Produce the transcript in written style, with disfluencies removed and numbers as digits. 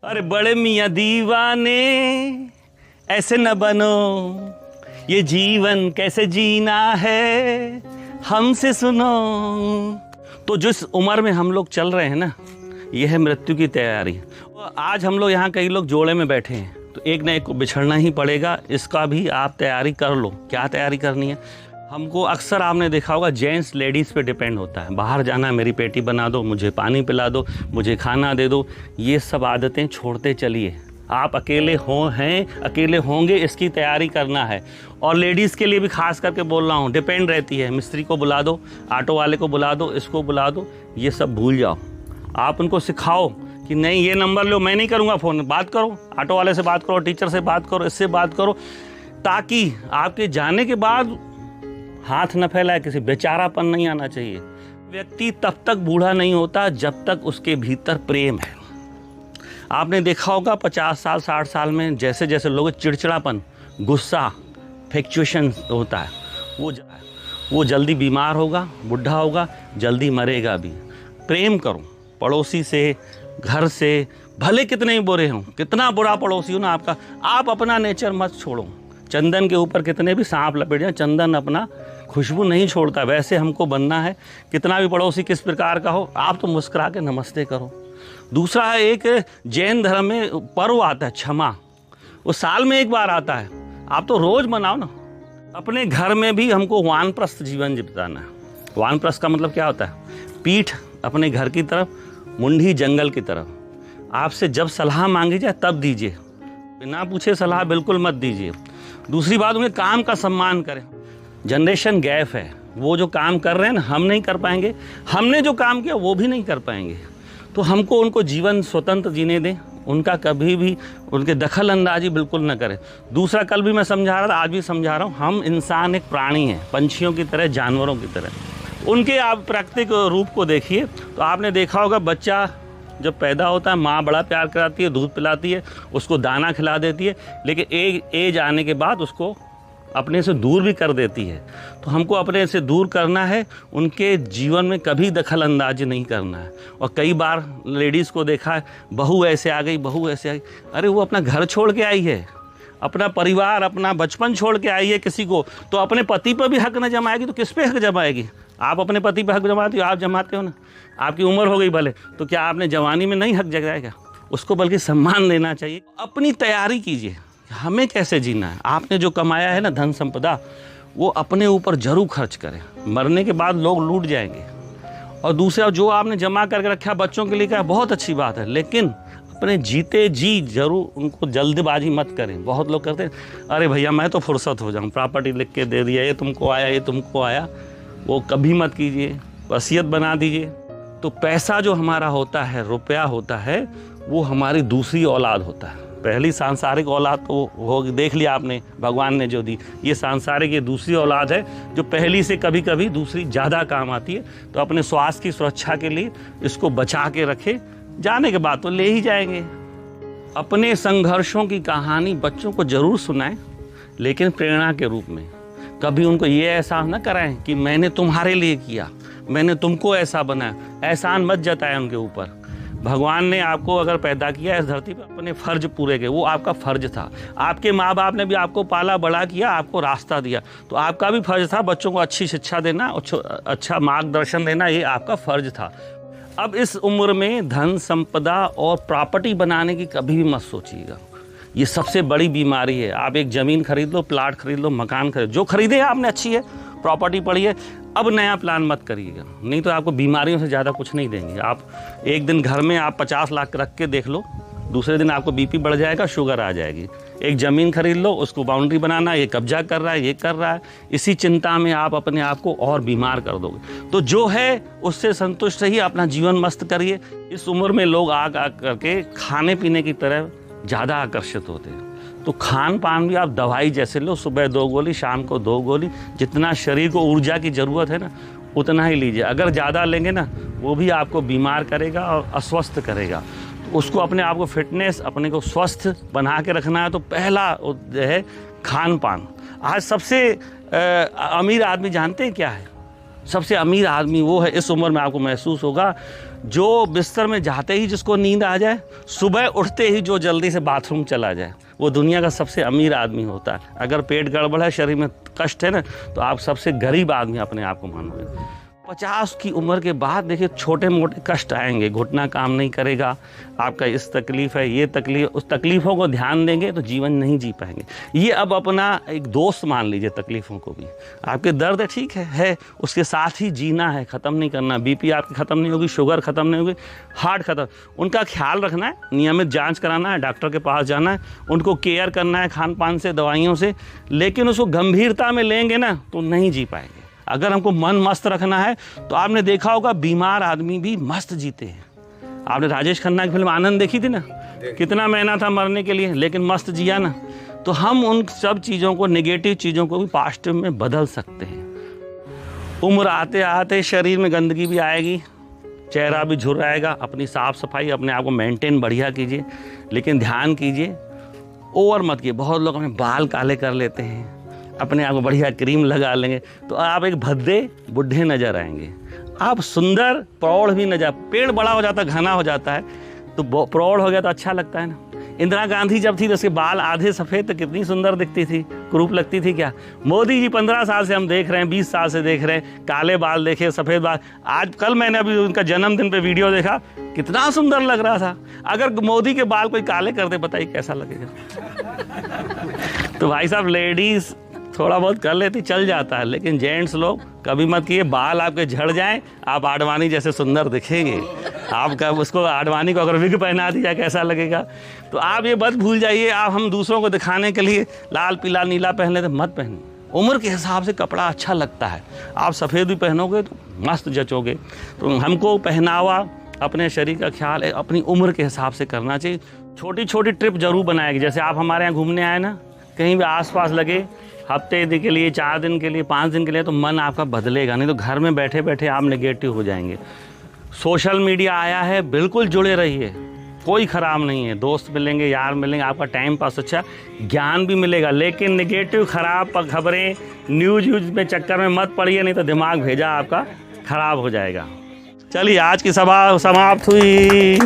अरे बड़े मियाँ दीवाने ऐसे न बनो, ये जीवन कैसे जीना है हमसे सुनो। तो जिस उम्र में हम लोग चल रहे हैं ना, यह है मृत्यु की तैयारी। आज हम लोग यहाँ कई लोग जोड़े में बैठे हैं, तो एक न एक को बिछड़ना ही पड़ेगा। इसका भी आप तैयारी कर लो। क्या तैयारी करनी है? हमको अक्सर आपने देखा होगा जेंट्स लेडीज़ पे डिपेंड होता है। बाहर जाना है, मेरी पेटी बना दो, मुझे पानी पिला दो, मुझे खाना दे दो। ये सब आदतें छोड़ते चलिए। आप अकेले अकेले होंगे, इसकी तैयारी करना है। और लेडीज़ के लिए भी खास करके बोल रहा हूँ, डिपेंड रहती है। मिस्त्री को बुला दो, ऑटो वाले को बुला दो, इसको बुला दो, ये सब भूल जाओ। आप उनको सिखाओ कि नहीं ये नंबर लो, मैं नहीं करूँगा फ़ोन, बात करो, ऑटो वाले से बात करो, टीचर से बात करो, इससे बात करो, ताकि आपके जाने के बाद हाथ न फैलाए, किसी बेचारापन नहीं आना चाहिए। व्यक्ति तब तक बूढ़ा नहीं होता जब तक उसके भीतर प्रेम है। आपने देखा होगा 50 साल 60 साल में जैसे जैसे लोग चिड़चिड़ापन, गुस्सा, फ्लक्चुएशन होता है, वो जल्दी बीमार होगा, बुढ़ा होगा, जल्दी मरेगा भी। प्रेम करो पड़ोसी से, घर से, भले कितने ही बुरे हों, कितना बुरा पड़ोसी हो ना आपका, आप अपना नेचर मत छोड़ो। चंदन के ऊपर कितने भी सांप लपेट जाए, चंदन अपना खुशबू नहीं छोड़ता। वैसे हमको बनना है। कितना भी पड़ोसी किस प्रकार का हो, आप तो मुस्कुरा के नमस्ते करो। दूसरा है, एक जैन धर्म में पर्व आता है क्षमा, वो साल में एक बार आता है, आप तो रोज मनाओ ना। अपने घर में भी हमको वानप्रस्थ जीवन बिताना है। वानप्रस्थ का मतलब क्या होता है? पीठ अपने घर की तरफ, मुंडी जंगल की तरफ। आपसे जब सलाह मांगी जाए तब दीजिए, बिना पूछे सलाह बिल्कुल मत दीजिए। दूसरी बात, उनके काम का सम्मान करें। जनरेशन गैप है, वो जो काम कर रहे हैं ना हम नहीं कर पाएंगे, हमने जो काम किया वो भी नहीं कर पाएंगे। तो हमको उनको जीवन स्वतंत्र जीने दें, उनका कभी भी उनके दखल अंदाजी बिल्कुल न करें। दूसरा, कल भी मैं समझा रहा था, आज भी समझा रहा हूँ, हम इंसान एक प्राणी हैं, पंछियों की तरह, जानवरों की तरह। उनके आप प्राकृतिक रूप को देखिए तो आपने देखा होगा, बच्चा जब पैदा होता है माँ बड़ा प्यार कराती है, दूध पिलाती है, उसको दाना खिला देती है, लेकिन एक एज आने के बाद उसको अपने से दूर भी कर देती है। तो हमको अपने से दूर करना है, उनके जीवन में कभी दखल अंदाजी नहीं करना है। और कई बार लेडीज़ को देखा है, बहू ऐसे आ गई, बहू ऐसे आ गई। अरे वो अपना घर छोड़ के आई है, अपना परिवार, अपना बचपन छोड़ के आई है किसी को, तो अपने पति पर भी हक न जमाएगी तो किस पे हक जमाएगी? आप अपने पति पर हक जमाते हो, आप जमाते हो ना। आपकी उम्र हो गई भले, तो क्या आपने जवानी में नहीं हक जगाएगा? उसको बल्कि सम्मान देना चाहिए। अपनी तैयारी कीजिए, हमें कैसे जीना है। आपने जो कमाया है ना धन संपदा, वो अपने ऊपर जरूर खर्च करें। मरने के बाद लोग लूट जाएंगे। और दूसरा, जो आपने जमा करके रखा बच्चों के लिए, क्या बहुत अच्छी बात है, लेकिन अपने जीते जी जरूर उनको जल्दबाजी मत करें। बहुत लोग करते हैं, अरे भैया मैं तो फुर्सत हो जाऊँ, प्रॉपर्टी लिख के दे दिया, ये तुमको आया, ये तुमको आया। वो कभी मत कीजिए, वसीयत बना दीजिए। तो पैसा जो हमारा होता है, रुपया होता है, वो हमारी दूसरी औलाद होता है। पहली सांसारिक औलाद तो हो देख लिया आपने, भगवान ने जो दी। ये सांसारिक, ये दूसरी औलाद है जो पहली से कभी कभी दूसरी ज़्यादा काम आती है। तो अपने स्वास्थ्य की सुरक्षा के लिए इसको बचा के रखे, जाने के बाद तो ले ही जाएंगे। अपने संघर्षों की कहानी बच्चों को जरूर सुनाएं, लेकिन प्रेरणा के रूप में। कभी उनको ये एहसास न कराएं कि मैंने तुम्हारे लिए किया, मैंने तुमको ऐसा बनाया। एहसान मत जताएं उनके ऊपर। भगवान ने आपको अगर पैदा किया इस धरती पर, अपने फ़र्ज पूरे किए, वो आपका फ़र्ज था। आपके माँ बाप ने भी आपको पाला बड़ा किया, आपको रास्ता दिया, तो आपका भी फ़र्ज था बच्चों को अच्छी शिक्षा देना, अच्छा मार्गदर्शन देना, ये आपका फ़र्ज था। अब इस उम्र में धन संपदा और प्रॉपर्टी बनाने की कभी भी मत सोचिएगा। ये सबसे बड़ी बीमारी है। आप एक ज़मीन खरीद लो, प्लाट खरीद लो, मकान खरीद, जो खरीदे आपने अच्छी है, प्रॉपर्टी पड़ी है, अब नया प्लान मत करिएगा, नहीं तो आपको बीमारियों से ज़्यादा कुछ नहीं देंगे। आप एक दिन घर में आप 50 लाख रख के देख लो, दूसरे दिन आपको बीपी बढ़ जाएगा, शुगर आ जाएगी। एक ज़मीन खरीद लो, उसको बाउंड्री बनाना, ये कब्जा कर रहा है, ये कर रहा है, इसी चिंता में आप अपने आप को और बीमार कर दोगे। तो जो है उससे संतुष्ट रहिए, अपना जीवन मस्त करिए। इस उम्र में लोग आ करके खाने पीने की तरह ज़्यादा आकर्षित होते हैं। तो खान पान भी आप दवाई जैसे लो, सुबह 2 गोली, शाम को 2 गोली। जितना शरीर को ऊर्जा की ज़रूरत है ना, उतना ही लीजिए। अगर ज़्यादा लेंगे ना, वो भी आपको बीमार करेगा और अस्वस्थ करेगा। तो उसको अपने आप को फिटनेस, अपने को स्वस्थ बना के रखना है। तो पहला जो है खान पान। आज सबसे अमीर आदमी जानते हैं क्या है? सबसे अमीर आदमी वो है, इस उम्र में आपको महसूस होगा, जो बिस्तर में जाते ही जिसको नींद आ जाए, सुबह उठते ही जो जल्दी से बाथरूम चला जाए, वो दुनिया का सबसे अमीर आदमी होता है। अगर पेट गड़बड़ है, शरीर में कष्ट है ना, तो आप सबसे गरीब आदमी अपने आप को मानोगे। 50 की उम्र के बाद देखिए छोटे मोटे कष्ट आएंगे, घुटना काम नहीं करेगा, आपका इस तकलीफ़ है, ये तकलीफ, उस तकलीफ़ों को ध्यान देंगे तो जीवन नहीं जी पाएंगे। ये अब अपना एक दोस्त मान लीजिए तकलीफ़ों को भी। आपके दर्द ठीक है, उसके साथ ही जीना है, ख़त्म नहीं करना। बीपी आपकी ख़त्म नहीं होगी, शुगर ख़त्म नहीं होगी, हार्ट ख़त्म, उनका ख्याल रखना है, नियमित जाँच कराना है, डॉक्टर के पास जाना है, उनको केयर करना है खान पान से, दवाइयों से। लेकिन उसको गंभीरता में लेंगे ना तो नहीं जी पाएंगे। अगर हमको मन मस्त रखना है तो आपने देखा होगा बीमार आदमी भी मस्त जीते हैं। आपने राजेश खन्ना की फिल्म आनंद देखी थी ना, कितना मेहनत था मरने के लिए लेकिन मस्त जिया ना। तो हम उन सब चीज़ों को, नेगेटिव चीज़ों को भी पॉजिटिव में बदल सकते हैं। उम्र आते आते शरीर में गंदगी भी आएगी, चेहरा भी झुर्राएगा। अपनी साफ़ सफाई, अपने आप को मेंटेन बढ़िया कीजिए, लेकिन ध्यान कीजिए ओवर मत कीजिए। बहुत लोग अपने बाल काले कर लेते हैं, अपने आप को बढ़िया क्रीम लगा लेंगे तो आप एक भद्दे बुढ़े नज़र आएंगे। आप सुंदर प्रौढ़ भी नजर, पेड़ बड़ा हो जाता है, घना हो जाता है तो प्रौढ़ हो गया तो अच्छा लगता है ना। इंदिरा गांधी जब थी तो उसके बाल आधे सफ़ेद तो कितनी सुंदर दिखती थी, कुरूप लगती थी क्या। मोदी जी 15 साल से हम देख रहे हैं, 20 साल से देख रहे हैं, काले बाल देखे, सफ़ेद बाल। आज कल मैंने अभी उनका जन्मदिन पे वीडियो देखा, कितना सुंदर लग रहा था। अगर मोदी के बाल कोई काले कर दे, बताइए कैसा लगेगा। तो भाई साहब, लेडीज़ थोड़ा बहुत कर लेती, चल जाता है, लेकिन जेंट्स लोग कभी मत किए। बाल आपके झड़ जाएं, आप आडवाणी जैसे सुंदर दिखेंगे। आपका उसको, आडवाणी को अगर विग पहना दिया कैसा लगेगा। तो आप ये मत भूल जाइए, आप हम दूसरों को दिखाने के लिए लाल पीला नीला पहन लेते, मत पहनिए। उम्र के हिसाब से कपड़ा अच्छा लगता है। आप सफ़ेद भी पहनोगे तो मस्त जचोगे। तो हमको पहनावा, अपने शरीर का ख्याल अपनी उम्र के हिसाब से करना चाहिए। छोटी छोटी ट्रिप जरूर बनाएगी। जैसे आप हमारे यहाँ घूमने आए ना, कहीं भी आसपास लगे, हफ्ते के लिए, 4 दिन के लिए, 5 दिन के लिए, तो मन आपका बदलेगा। नहीं तो घर में बैठे बैठे आप नेगेटिव हो जाएंगे। सोशल मीडिया आया है, बिल्कुल जुड़े रहिए, कोई ख़राब नहीं है। दोस्त मिलेंगे, यार मिलेंगे, आपका टाइम पास अच्छा, ज्ञान भी मिलेगा। लेकिन नेगेटिव ख़राब खबरें, न्यूज़ में चक्कर में मत पड़िए, नहीं तो दिमाग भेजा आपका ख़राब हो जाएगा। चलिए, आज की सभा समाप्त हुई।